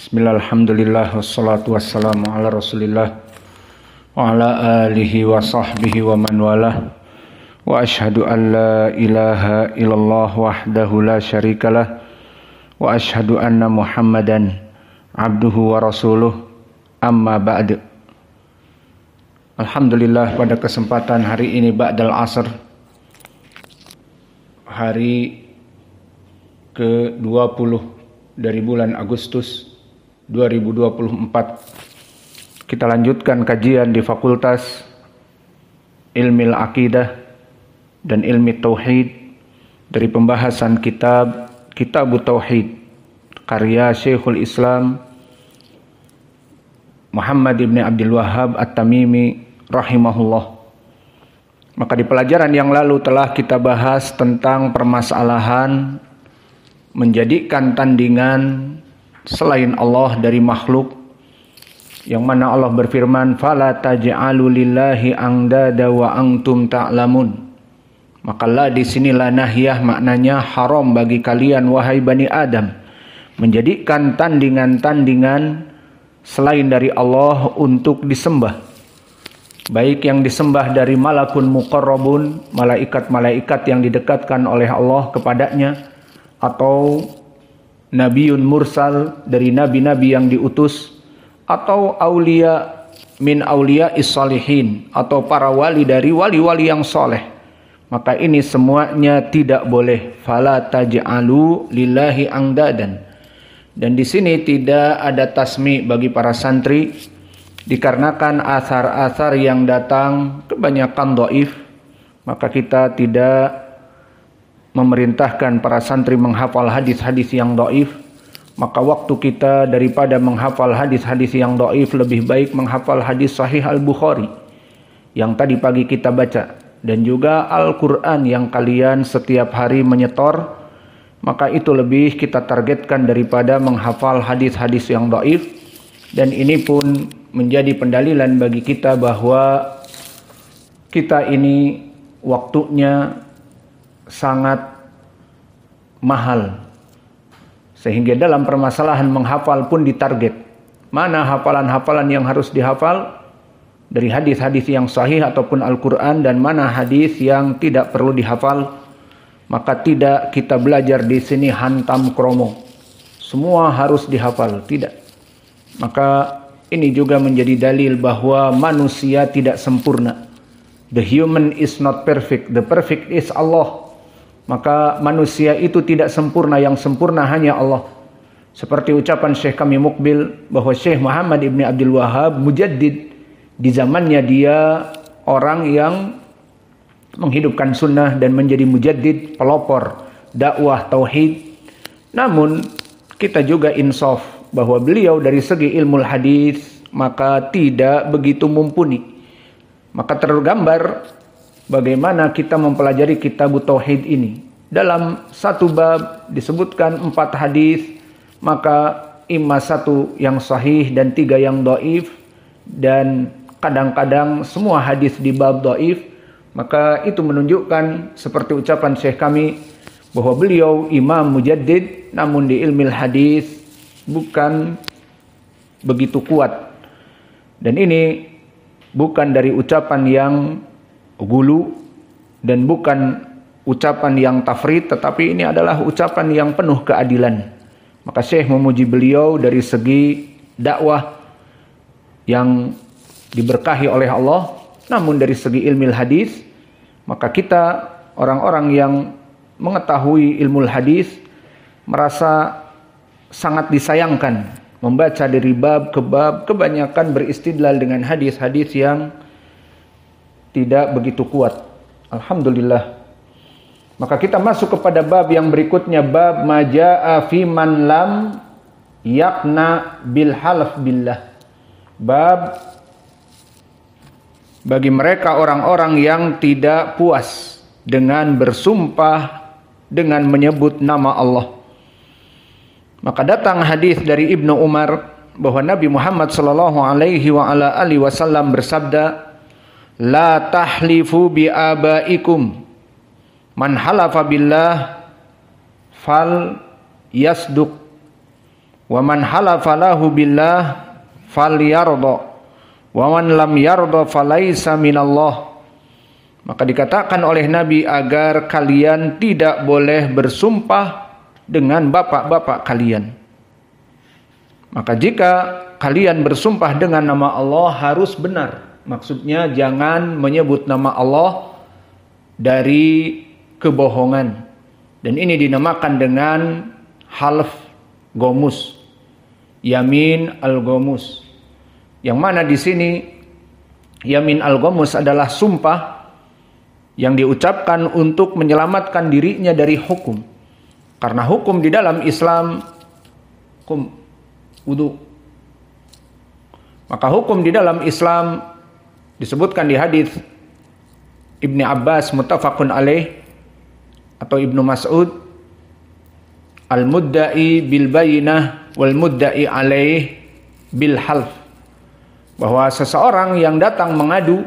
Bismillah, alhamdulillah, wassalatu wassalamu ala rasulillah wa ala alihi wa sahbihi wa man walah. Wa ashhadu an la ilaha illallah wahdahu la syarikalah wa ashhadu anna muhammadan abduhu wa rasuluh, amma ba'd. Alhamdulillah, pada kesempatan hari ini ba'dal asr, hari ke-20 dari bulan Agustus 2024, kita lanjutkan kajian di Fakultas Ilmu Aqidah dan Ilmu Tauhid dari pembahasan kitab Tauhid karya Syekhul Islam Muhammad ibn Abdul Wahhab At-Tamimi rahimahullah. Maka di pelajaran yang lalu telah kita bahas tentang permasalahan menjadikan tandingan selain Allah dari makhluk, yang mana Allah berfirman, fala taj'alu lillahi andada wa antum ta'lamun. Maka la di sini la nahiyah, maknanya haram bagi kalian wahai Bani Adam menjadikan tandingan-tandingan selain dari Allah untuk disembah. Baik yang disembah dari malakun muqarrabun, malaikat-malaikat yang didekatkan oleh Allah kepadanya, atau nabiun mursal dari nabi-nabi yang diutus, atau aulia min aulia is-salihin, atau para wali dari wali-wali yang soleh. Maka ini semuanya tidak boleh. Fala taj'alu lillahi angdadan. Dan di sini tidak ada tasmi bagi para santri, dikarenakan asar-asar yang datang kebanyakan dhaif. Maka kita tidak memerintahkan para santri menghafal hadis-hadis yang dhaif. Maka waktu kita daripada menghafal hadis-hadis yang dhaif, lebih baik menghafal hadis sahih Al-Bukhari yang tadi pagi kita baca, dan juga Al-Quran yang kalian setiap hari menyetor. Maka itu lebih kita targetkan daripada menghafal hadis-hadis yang dhaif. Dan ini pun menjadi pendalilan bagi kita bahwa kita ini waktunya sangat mahal, sehingga dalam permasalahan menghafal pun ditarget. Mana hafalan-hafalan yang harus dihafal dari hadis-hadis yang sahih ataupun Al-Quran, dan mana hadis yang tidak perlu dihafal. Maka tidak kita belajar di sini hantam kromo, semua harus dihafal, tidak. Maka ini juga menjadi dalil bahwa manusia tidak sempurna. The human is not perfect, the perfect is Allah. Maka manusia itu tidak sempurna, yang sempurna hanya Allah. Seperti ucapan Syekh kami Mukbil bahwa Syekh Muhammad ibn Abdul Wahhab mujaddid, di zamannya dia orang yang menghidupkan sunnah dan menjadi mujaddid, pelopor dakwah tauhid. Namun kita juga insaf bahwa beliau dari segi ilmu hadis maka tidak begitu mumpuni. Maka tergambar bagaimana kita mempelajari kitab tauhid ini. Dalam satu bab disebutkan 4 hadis, maka imma 1 yang sahih dan 3 yang dhaif, dan kadang-kadang semua hadis di bab dhaif. Maka itu menunjukkan seperti ucapan Syekh kami bahwa beliau imam mujaddid, namun di ilmu hadis bukan begitu kuat. Dan ini bukan dari ucapan yang gulu dan bukan ucapan yang tafrid, tetapi ini adalah ucapan yang penuh keadilan. Maka Syekh memuji beliau dari segi dakwah yang diberkahi oleh Allah. Namun dari segi ilmu hadis, maka kita orang-orang yang mengetahui ilmu hadis merasa sangat disayangkan membaca dari bab ke bab kebanyakan beristidlal dengan hadis-hadis yang tidak begitu kuat. Alhamdulillah. Maka kita masuk kepada bab yang berikutnya, bab majaa fi man lam yaqna bil halaf billah. Bab bagi mereka orang-orang yang tidak puas dengan bersumpah dengan menyebut nama Allah. Maka datang hadis dari Ibnu Umar bahwa Nabi Muhammad sallallahu alaihi wa ala alihi wasallam bersabda, la tahlifu bi abaikum, man halafa billah fal yasduq Wa man halafa lahu billah falyarda wa man lam yarda falaisa minallah. Maka dikatakan oleh Nabi agar kalian tidak boleh bersumpah dengan bapak-bapak kalian. Maka jika kalian bersumpah dengan nama Allah harus benar. Maksudnya jangan menyebut nama Allah dari kebohongan. Dan ini dinamakan dengan half gomus. Yamin al-gomus. Yang mana di sini yamin al-gomus adalah sumpah yang diucapkan untuk menyelamatkan dirinya dari hukum. Karena hukum di dalam Islam hukum wudu. Maka hukum di dalam Islam disebutkan di hadis Ibnu Abbas muttafaqun alaih atau Ibnu Mas'ud, al-mudda'i bil bayyinah wal mudda'i alaih bil half. Bahwa seseorang yang datang mengadu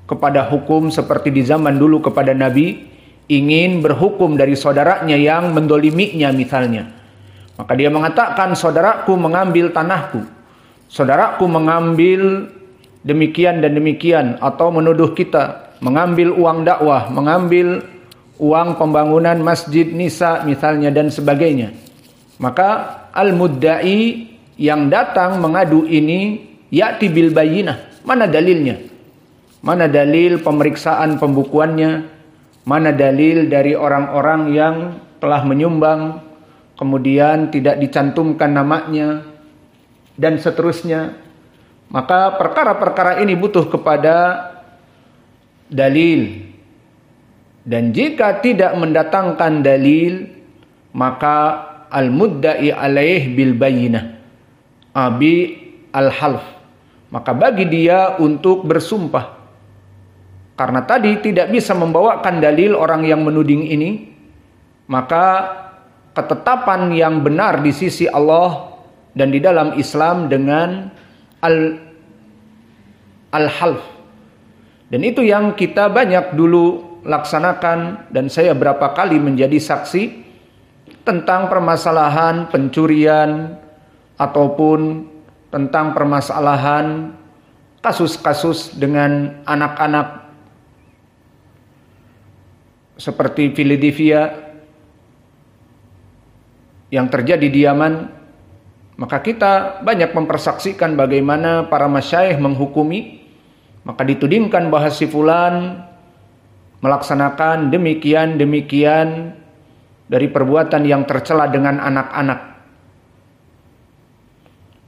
kepada hukum seperti di zaman dulu kepada Nabi, ingin berhukum dari saudaranya yang mendoliminya misalnya. Maka dia mengatakan, saudaraku mengambil tanahku, saudaraku mengambil demikian dan demikian, atau menuduh kita mengambil uang dakwah, mengambil uang pembangunan masjid Nisa misalnya dan sebagainya. Maka al-mudda'i yang datang mengadu ini ya'ti bil bayyinah. Mana dalilnya? Mana dalil pemeriksaan pembukuannya? Mana dalil dari orang-orang yang telah menyumbang kemudian tidak dicantumkan namanya dan seterusnya? Maka perkara-perkara ini butuh kepada dalil. Dan jika tidak mendatangkan dalil, maka al-mudda'i alaih bil bayyinah abi al-half. Maka bagi dia untuk bersumpah. Karena tadi tidak bisa membawakan dalil orang yang menuding ini, maka ketetapan yang benar di sisi Allah dan di dalam Islam dengan al-half. Dan itu yang kita banyak dulu laksanakan, dan saya berapa kali menjadi saksi tentang permasalahan pencurian ataupun tentang permasalahan kasus-kasus dengan anak-anak seperti Philadelphia yang terjadi di Yaman. Maka kita banyak mempersaksikan bagaimana para masyayikh menghukumi. Maka ditudingkan bahwa si fulan melaksanakan demikian dari perbuatan yang tercela dengan anak-anak,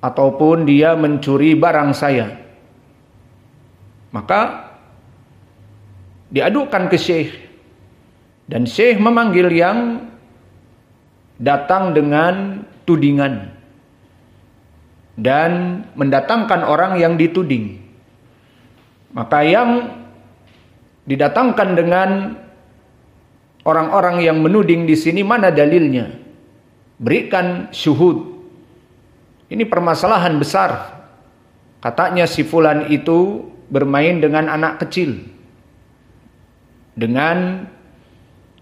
ataupun dia mencuri barang saya. Maka diadukan ke syekh, dan syekh memanggil yang datang dengan tudingan dan mendatangkan orang yang dituding. Maka yang didatangkan dengan orang-orang yang menuding di sini, mana dalilnya? Berikan syuhud. Ini permasalahan besar. Katanya si fulan itu bermain dengan anak kecil. Dengan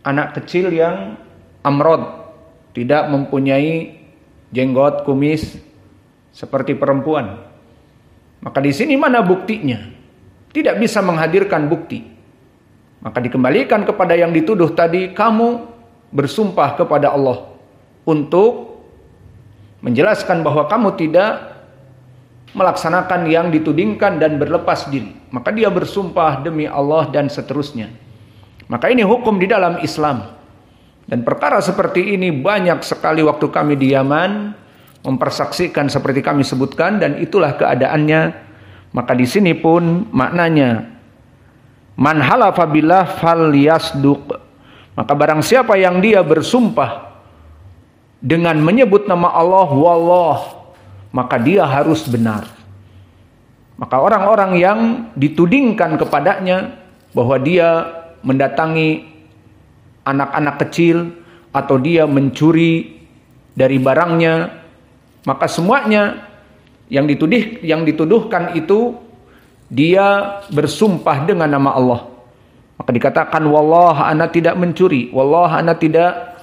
anak kecil yang amrod, tidak mempunyai jenggot, kumis seperti perempuan. Maka di sini mana buktinya? Tidak bisa menghadirkan bukti. Maka dikembalikan kepada yang dituduh tadi, kamu bersumpah kepada Allah untuk menjelaskan bahwa kamu tidak melaksanakan yang ditudingkan dan berlepas diri. Maka dia bersumpah demi Allah dan seterusnya. Maka ini hukum di dalam Islam. Dan perkara seperti ini banyak sekali waktu kami di Yaman mempersaksikan seperti kami sebutkan, dan itulah keadaannya. Maka di sini pun maknanya man halafa billah falyasduq. Maka barang siapa yang dia bersumpah dengan menyebut nama Allah, wallah, maka dia harus benar. Maka orang-orang yang ditudingkan kepadanya bahwa dia mendatangi anak-anak kecil atau dia mencuri dari barangnya, maka semuanya yang dituduhkan itu dia bersumpah dengan nama Allah. Maka dikatakan wallah ana tidak mencuri, wallah ana tidak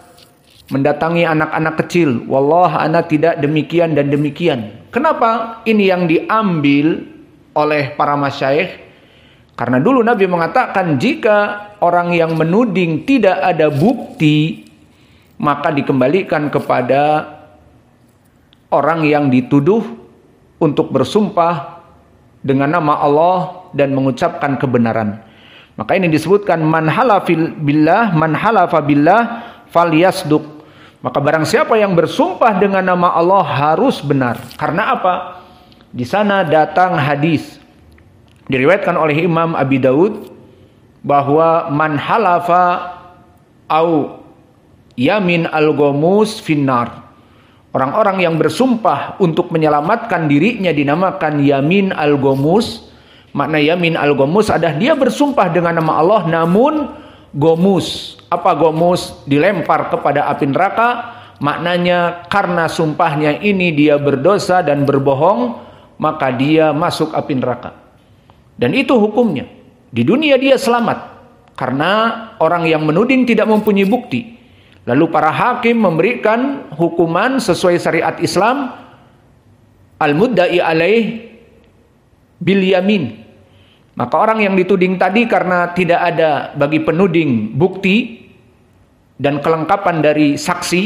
mendatangi anak-anak kecil. Wallah, ana tidak demikian dan demikian. Kenapa? Ini yang diambil oleh para masyayikh. Karena dulu Nabi mengatakan jika orang yang menuding tidak ada bukti, maka dikembalikan kepada orang yang dituduh untuk bersumpah dengan nama Allah dan mengucapkan kebenaran. Maka ini disebutkan man halafa billah falyasduq. Maka barang siapa yang bersumpah dengan nama Allah harus benar. Karena apa? Di sana datang hadis diriwayatkan oleh Imam Abi Daud bahwa man halafa au yamin al-ghamus finnar. Orang-orang yang bersumpah untuk menyelamatkan dirinya dinamakan yamin al-ghamus. Makna yamin al-ghamus adalah dia bersumpah dengan nama Allah namun gomus. Apa gomus? Dilempar kepada api neraka. Maknanya karena sumpahnya ini dia berdosa dan berbohong, maka dia masuk api neraka. Dan itu hukumnya. Di dunia dia selamat karena orang yang menuding tidak mempunyai bukti. Lalu para hakim memberikan hukuman sesuai syariat Islam, al-mudda'i alaih bil yamin. Maka orang yang dituding tadi karena tidak ada bagi penuding bukti dan kelengkapan dari saksi,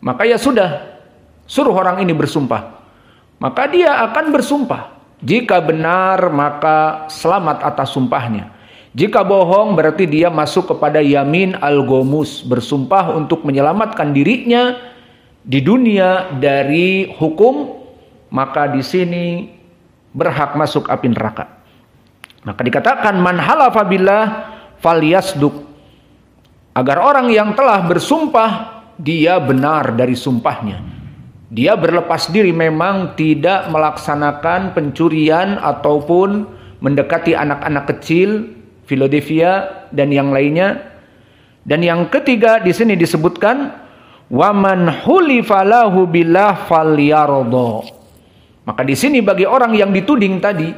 maka ya sudah, suruh orang ini bersumpah. Maka dia akan bersumpah. Jika benar maka selamat atas sumpahnya. Jika bohong berarti dia masuk kepada yamin al-ghamus, bersumpah untuk menyelamatkan dirinya di dunia dari hukum, maka di sini berhak masuk api neraka. Maka dikatakan man halafa billah falyasduq. Agar orang yang telah bersumpah dia benar dari sumpahnya. Dia berlepas diri memang tidak melaksanakan pencurian ataupun mendekati anak-anak kecil, Philadelphia dan yang lainnya. Dan yang ketiga di sini disebutkan waman hulifa lahu billah falyarda. Maka di sini bagi orang yang dituding tadi,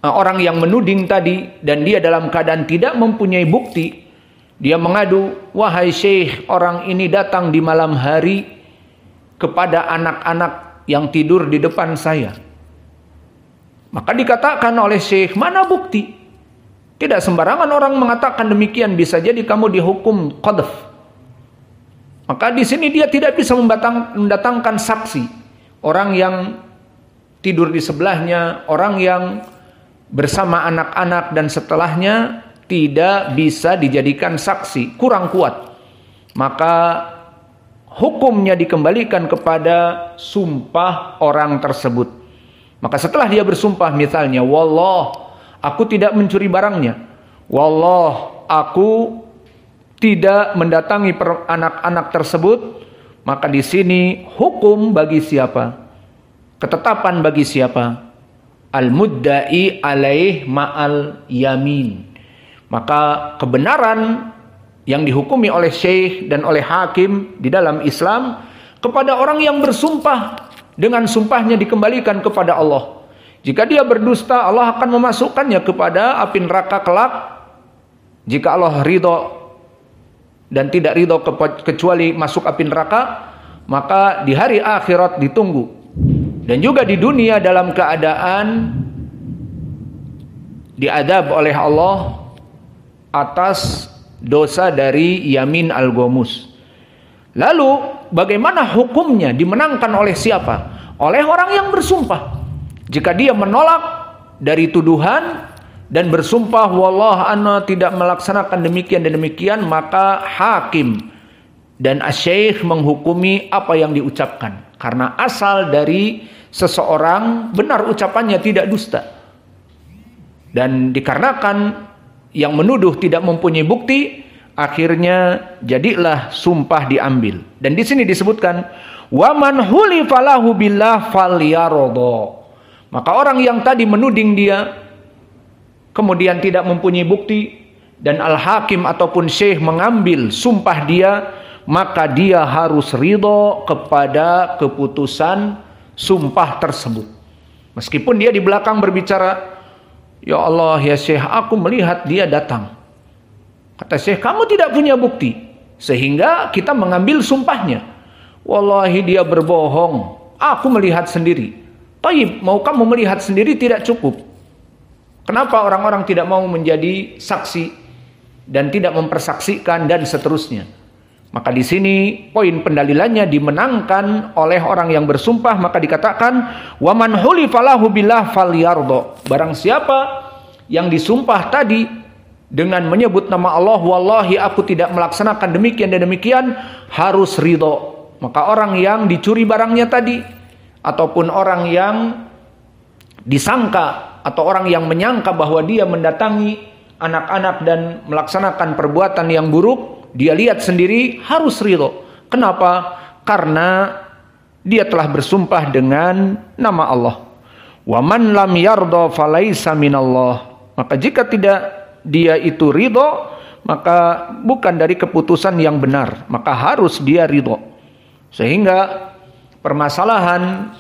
orang yang menuding tadi dan dia dalam keadaan tidak mempunyai bukti, dia mengadu, wahai syekh, orang ini datang di malam hari kepada anak-anak yang tidur di depan saya. Maka dikatakan oleh syekh, mana bukti? Tidak sembarangan orang mengatakan demikian, bisa jadi kamu dihukum qadhf. Maka di sini dia tidak bisa mendatangkan saksi. Orang yang tidur di sebelahnya, orang yang bersama anak-anak dan setelahnya tidak bisa dijadikan saksi, kurang kuat. Maka hukumnya dikembalikan kepada sumpah orang tersebut. Maka setelah dia bersumpah misalnya, wallah, aku tidak mencuri barangnya. Wallah, aku tidak mendatangi anak-anak tersebut. Maka di sini hukum bagi siapa? Ketetapan bagi siapa? Al-mudda'i alaih ma'al yamin. Maka kebenaran yang dihukumi oleh syekh dan oleh hakim di dalam Islam kepada orang yang bersumpah dengan sumpahnya dikembalikan kepada Allah. Jika dia berdusta, Allah akan memasukkannya kepada api neraka kelak. Jika Allah ridho dan tidak ridho kecuali masuk api neraka, maka di hari akhirat ditunggu. Dan juga di dunia dalam keadaan diadab oleh Allah atas dosa dari yamin al-ghamus. Lalu bagaimana hukumnya? Dimenangkan oleh siapa? Oleh orang yang bersumpah. Jika dia menolak dari tuduhan dan bersumpah wallah ana tidak melaksanakan demikian dan demikian, maka hakim dan asy-syekh menghukumi apa yang diucapkan. Karena asal dari seseorang benar ucapannya, tidak dusta. Dan dikarenakan yang menuduh tidak mempunyai bukti, akhirnya jadilah sumpah diambil. Dan di sini disebutkan waman hulifa lahu billah falyarda. Maka orang yang tadi menuding dia kemudian tidak mempunyai bukti dan al-hakim ataupun syekh mengambil sumpah dia, maka dia harus ridho kepada keputusan sumpah tersebut. Meskipun dia di belakang berbicara, ya Allah, ya Syekh, aku melihat dia datang. Kata Syekh, kamu tidak punya bukti. Sehingga kita mengambil sumpahnya. Wallahi dia berbohong, aku melihat sendiri. Taib, mau kamu melihat sendiri tidak cukup. Kenapa orang-orang tidak mau menjadi saksi dan tidak mempersaksikan dan seterusnya? Maka di sini poin pendalilannya dimenangkan oleh orang yang bersumpah, maka dikatakan wa man hulifa lahu billah falyardha. Barang siapa yang disumpah tadi dengan menyebut nama Allah, wallahi aku tidak melaksanakan demikian dan demikian, harus ridho. Maka orang yang dicuri barangnya tadi, ataupun orang yang disangka atau orang yang menyangka bahwa dia mendatangi anak-anak dan melaksanakan perbuatan yang buruk, dia lihat sendiri, harus ridho. Kenapa? Karena dia telah bersumpah dengan nama Allah. Wa man lam yardha falaisa minallah. Maka jika tidak dia itu ridho, maka bukan dari keputusan yang benar, maka harus dia ridho. Sehingga permasalahan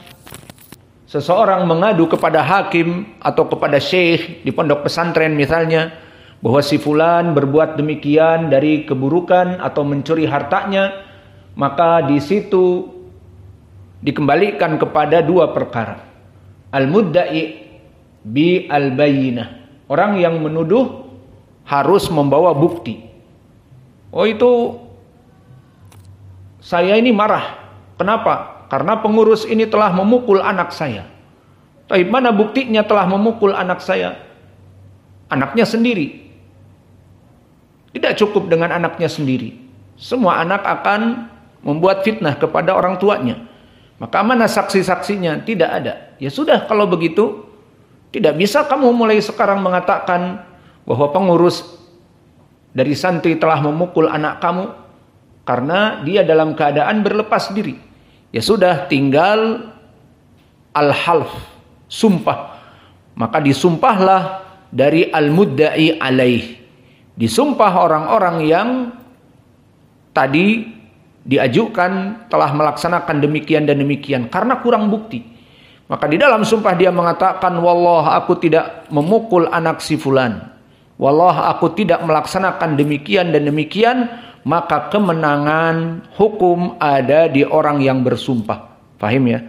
seseorang mengadu kepada hakim atau kepada syekh di pondok pesantren misalnya, bahwa si fulan berbuat demikian dari keburukan atau mencuri hartanya, maka di situ dikembalikan kepada dua perkara. Al-mudda'i bi al-bayyinah. Orang yang menuduh harus membawa bukti. Oh, itu saya ini marah. Kenapa? Karena pengurus ini telah memukul anak saya. Tapi mana buktinya telah memukul anak saya? Anaknya sendiri. Tidak cukup dengan anaknya sendiri. Semua anak akan membuat fitnah kepada orang tuanya. Maka mana saksi-saksinya? Tidak ada. Ya sudah, kalau begitu tidak bisa kamu mulai sekarang mengatakan bahwa pengurus dari santri telah memukul anak kamu karena dia dalam keadaan berlepas diri. Ya sudah, tinggal al-half, sumpah. Maka disumpahlah dari al-mudda'i alaih. Disumpah orang-orang yang tadi diajukan telah melaksanakan demikian dan demikian karena kurang bukti. Maka di dalam sumpah dia mengatakan, wallah aku tidak memukul anak si fulan. Wallah aku tidak melaksanakan demikian dan demikian. Maka kemenangan hukum ada di orang yang bersumpah. Paham ya?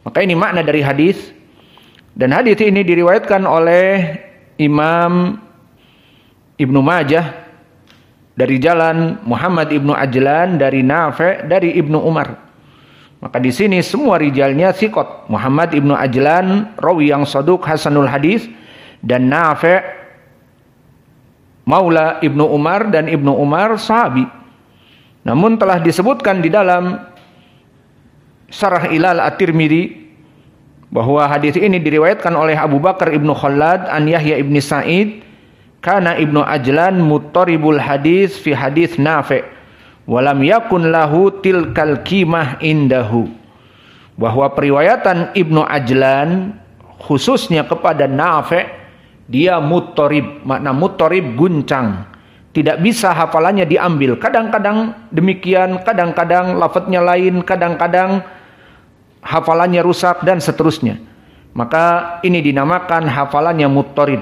Maka ini makna dari hadis. Dan hadis ini diriwayatkan oleh Imam Ibnu Majah dari jalan Muhammad Ibnu Ajlan dari Nafi' dari Ibnu Umar. Maka di sini semua rijalnya thiqat. Muhammad Ibnu Ajlan rawi yang saduq hasanul hadis, dan Nafi' maula Ibnu Umar, dan Ibnu Umar sahabi. Namun telah disebutkan di dalam Syarah Ilal At-Tirmidzi bahwa hadis ini diriwayatkan oleh Abu Bakar Ibnu Khallad an Yahya Ibnu Sa'id, kana Ibnu Ajlan muttaribul hadis fi hadis Nafi', walam yakun lahu tilkal qimah indahu. Bahwa periwayatan Ibnu Ajlan khususnya kepada Nafi', dia muttarib. Makna muttarib guncang, tidak bisa hafalannya diambil. Kadang-kadang demikian, kadang-kadang lafadznya lain, kadang-kadang hafalannya rusak dan seterusnya. Maka ini dinamakan hafalannya muttarib.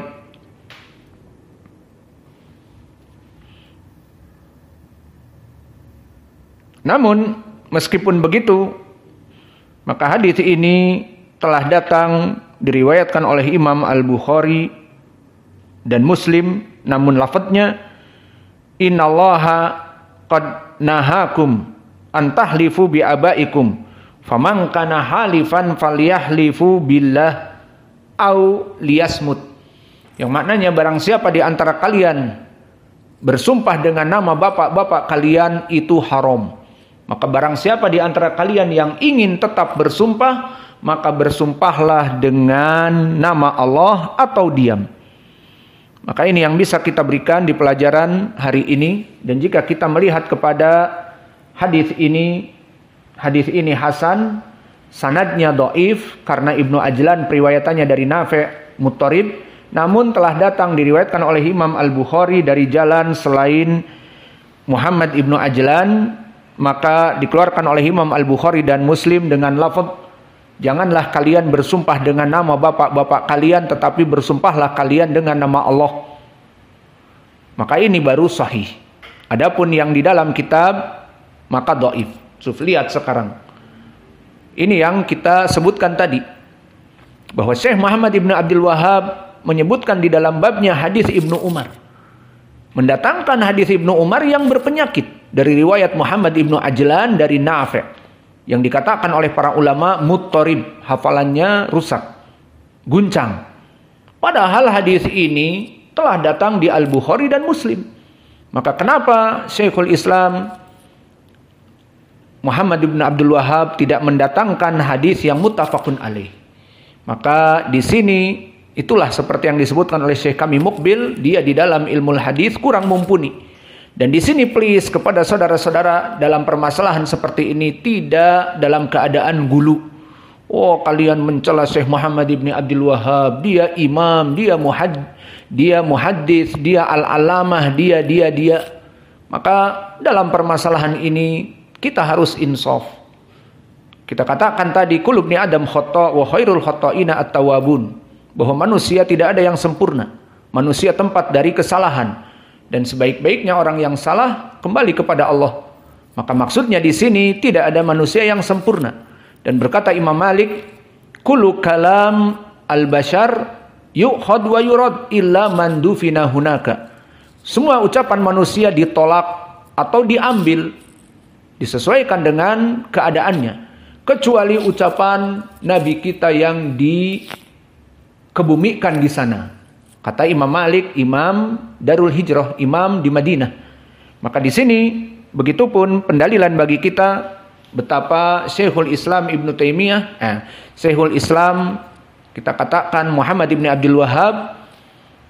Namun meskipun begitu, maka hadis ini telah datang diriwayatkan oleh Imam Al-Bukhari dan Muslim, namun lafadznya innallaha qad nahakum an tahlifu bi abaikum faman kana halifan falyahlifu billah au liyasmut. Yang maknanya barang siapa di antara kalian bersumpah dengan nama bapak-bapak kalian itu haram. Maka barang siapa di antara kalian yang ingin tetap bersumpah, maka bersumpahlah dengan nama Allah atau diam. Maka ini yang bisa kita berikan di pelajaran hari ini. Dan jika kita melihat kepada hadis ini hasan, sanadnya dhaif karena Ibnu Ajlan periwayatannya dari Nafi' muttarib, namun telah datang diriwayatkan oleh Imam Al-Bukhari dari jalan selain Muhammad Ibnu Ajlan, maka dikeluarkan oleh Imam Al-Bukhari dan Muslim dengan lafaz, janganlah kalian bersumpah dengan nama bapak-bapak kalian, tetapi bersumpahlah kalian dengan nama Allah. Maka ini baru sahih. Adapun yang di dalam kitab maka dhaif. Lihat sekarang. Ini yang kita sebutkan tadi. Bahwa Syekh Muhammad Ibn Abdul Wahhab menyebutkan di dalam babnya hadis Ibnu Umar. Mendatangkan hadis Ibnu Umar yang berpenyakit. Dari riwayat Muhammad Ibnu Ajlan dari Nafi'. Yang dikatakan oleh para ulama muttarib. Hafalannya rusak. Guncang. Padahal hadis ini telah datang di Al-Bukhari dan Muslim. Maka kenapa Syekhul Islam Muhammad Ibn Abdul Wahhab tidak mendatangkan hadis yang muttafaqun alaih? Maka di sini itulah seperti yang disebutkan oleh Syekh kami Mukbil, dia di dalam ilmu hadis kurang mumpuni. Dan di sini please kepada saudara-saudara dalam permasalahan seperti ini tidak dalam keadaan gulu. Oh, kalian mencela Syekh Muhammad Ibn Abdul Wahhab, dia imam, dia muhaddis, dia al-alamah, dia. Maka dalam permasalahan ini kita harus insaf. Kita katakan tadi kullu ibni Adam khata' wa khairul khata'ina at-tawwabun. Bahwa manusia tidak ada yang sempurna. Manusia tempat dari kesalahan dan sebaik-baiknya orang yang salah kembali kepada Allah. Maka maksudnya di sini tidak ada manusia yang sempurna. Dan berkata Imam Malik, kullu kalam al-bashar yu'khad wa yurad illa man dufina hunaka. Semua ucapan manusia ditolak atau diambil, disesuaikan dengan keadaannya, kecuali ucapan Nabi kita yang dikebumikan di sana. Kata Imam Malik, Imam Darul Hijrah, Imam di Madinah. Maka di sini begitupun pendalilan bagi kita betapa Syekhul Islam Ibnu Taimiyah, Syekhul Islam kita katakan Muhammad Ibn Abdul Wahhab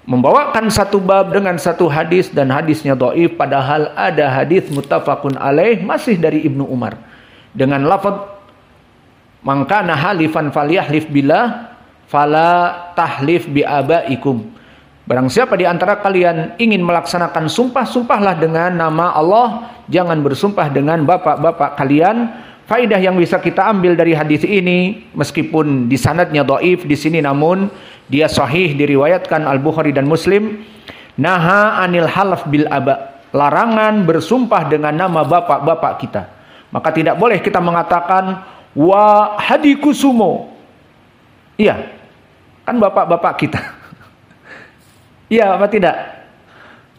membawakan satu bab dengan satu hadis dan hadisnya dhaif, padahal ada hadis muttafaqun alaih masih dari Ibnu Umar dengan lafaz man kana halifan falyahlif billah fala tahlif bi abaikum. Barang siapa di antara kalian ingin melaksanakan sumpah, sumpahlah dengan nama Allah, jangan bersumpah dengan bapak-bapak kalian. Faidah yang bisa kita ambil dari hadis ini, meskipun di sanadnya dhaif di sini, namun dia sahih diriwayatkan Al-Bukhari dan Muslim. Naha anil halaf bil aba, larangan bersumpah dengan nama bapak-bapak kita. Maka tidak boleh kita mengatakan wa hadikusumo. Iya, kan bapak-bapak kita. Iya apa tidak?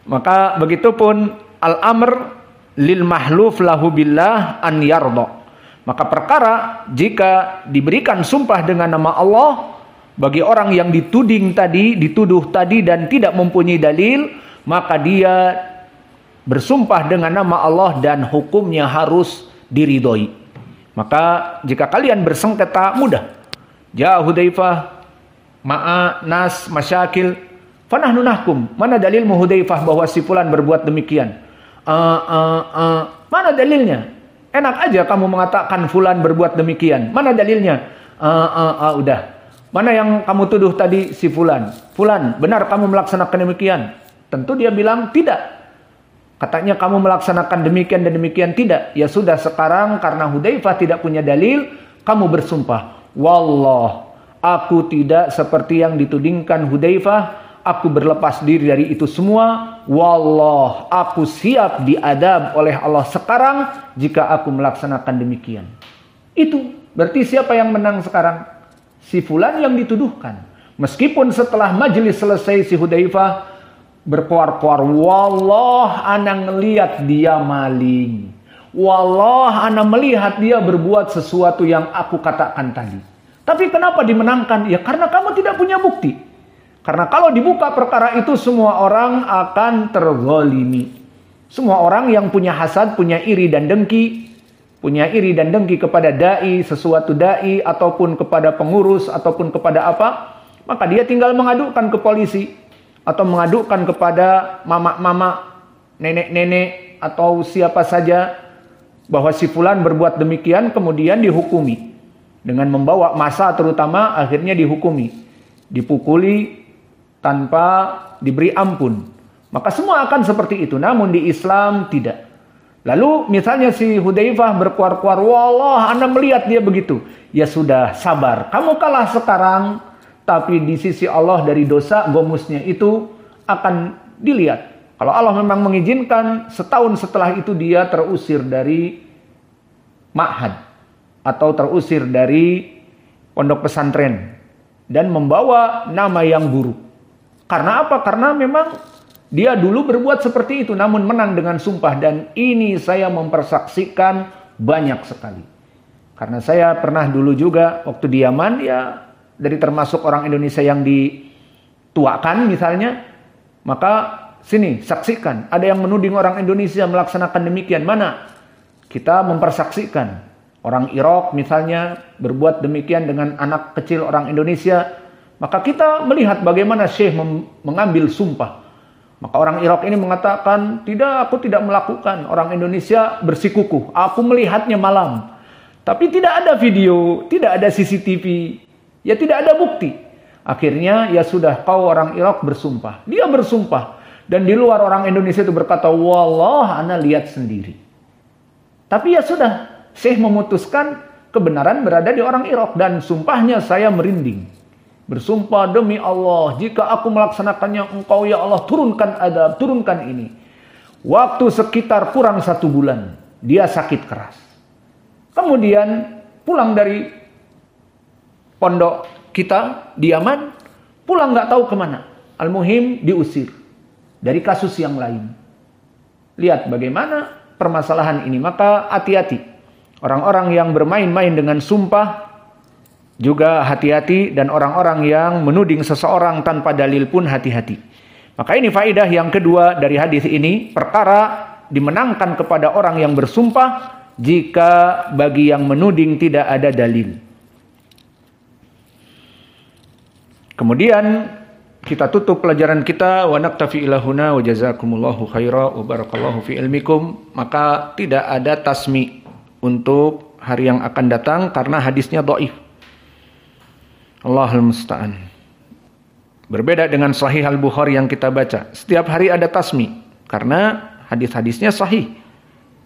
Maka begitupun al-amr lil mahluf lahu billah an yarda. Maka perkara jika diberikan sumpah dengan nama Allah bagi orang yang dituduh tadi dan tidak mempunyai dalil, maka dia bersumpah dengan nama Allah dan hukumnya harus diridhoi. Maka jika kalian bersengketa mudah. Ja Hudzaifah ma'a nas masyakil fanahnu nahkum. Mana dalilmu Hudzaifah bahwa si fulan berbuat demikian? Mana dalilnya? Enak aja kamu mengatakan fulan berbuat demikian. Mana dalilnya? Udah. Mana yang kamu tuduh tadi si fulan? Fulan, benar kamu melaksanakan demikian? Tentu dia bilang tidak. Katanya kamu melaksanakan demikian dan demikian. Tidak. Ya sudah, sekarang karena Hudzaifah tidak punya dalil, kamu bersumpah. Wallah, aku tidak seperti yang ditudingkan Hudzaifah. Aku berlepas diri dari itu semua. Wallah, aku siap diadab oleh Allah sekarang jika aku melaksanakan demikian. Itu berarti siapa yang menang sekarang? Si fulan yang dituduhkan. Meskipun setelah majelis selesai si Hudzaifah berkoar-koar, wallah ana ngelihat dia maling. Wallah ana melihat dia berbuat sesuatu yang aku katakan tadi. Tapi kenapa dimenangkan? Ya karena kamu tidak punya bukti. Karena kalau dibuka perkara itu semua orang akan terzalimi. Semua orang yang punya hasad, punya iri dan dengki kepada dai, sesuatu dai ataupun kepada pengurus ataupun kepada apa, maka dia tinggal mengadukan ke polisi atau mengadukan kepada mama-mama, nenek-nenek atau siapa saja bahwa si fulan berbuat demikian, kemudian dihukumi dengan membawa massa, terutama akhirnya dihukumi, dipukuli tanpa diberi ampun. Maka semua akan seperti itu. Namun di Islam tidak. Lalu misalnya si Hudzaifah berkuar-kuar, wallah ana melihat dia begitu. Ya sudah, sabar. Kamu kalah sekarang, tapi di sisi Allah dari dosa gomusnya itu akan dilihat. Kalau Allah memang mengizinkan, setahun setelah itu dia terusir dari ma'had atau terusir dari pondok pesantren dan membawa nama yang buruk. Karena apa? Karena memang dia dulu berbuat seperti itu namun menang dengan sumpah, dan ini saya mempersaksikan banyak sekali. Karena saya pernah dulu juga waktu di Yaman, ya dari termasuk orang Indonesia yang dituakan misalnya, maka sini saksikan, ada yang menuding orang Indonesia melaksanakan demikian, mana kita mempersaksikan. Orang Irak misalnya berbuat demikian dengan anak kecil orang Indonesia, maka kita melihat bagaimana Syekh mengambil sumpah. Maka orang Irak ini mengatakan, tidak, aku tidak melakukan. Orang Indonesia bersikukuh, aku melihatnya malam. Tapi tidak ada video, tidak ada CCTV, ya tidak ada bukti. Akhirnya ya sudah, kau orang Irak bersumpah. Dia bersumpah. Dan di luar orang Indonesia itu berkata, wallah ana lihat sendiri. Tapi ya sudah, Syekh memutuskan kebenaran berada di orang Irak, dan sumpahnya saya merinding. Bersumpah demi Allah, jika aku melaksanakannya, engkau ya Allah turunkan adab, turunkan ini. Waktu sekitar kurang 1 bulan, dia sakit keras. Kemudian pulang dari pondok kita di Yaman, pulang nggak tahu kemana. Al-muhim diusir dari kasus yang lain. Lihat bagaimana permasalahan ini. Maka hati-hati. Orang-orang yang bermain-main dengan sumpah juga hati-hati, dan orang-orang yang menuding seseorang tanpa dalil pun hati-hati. Maka ini faedah yang kedua dari hadis ini, perkara dimenangkan kepada orang yang bersumpah jika bagi yang menuding tidak ada dalil. Kemudian kita tutup pelajaran kita, wa naktafi ilahuna wa jazakumullahu khaira wa barakallahu fi ilmikum. Maka tidak ada tasmi untuk hari yang akan datang karena hadisnya dhaif. Allahul musta'an. Berbeda dengan Sahih Al-Bukhari yang kita baca, setiap hari ada tasmi karena hadis-hadisnya sahih.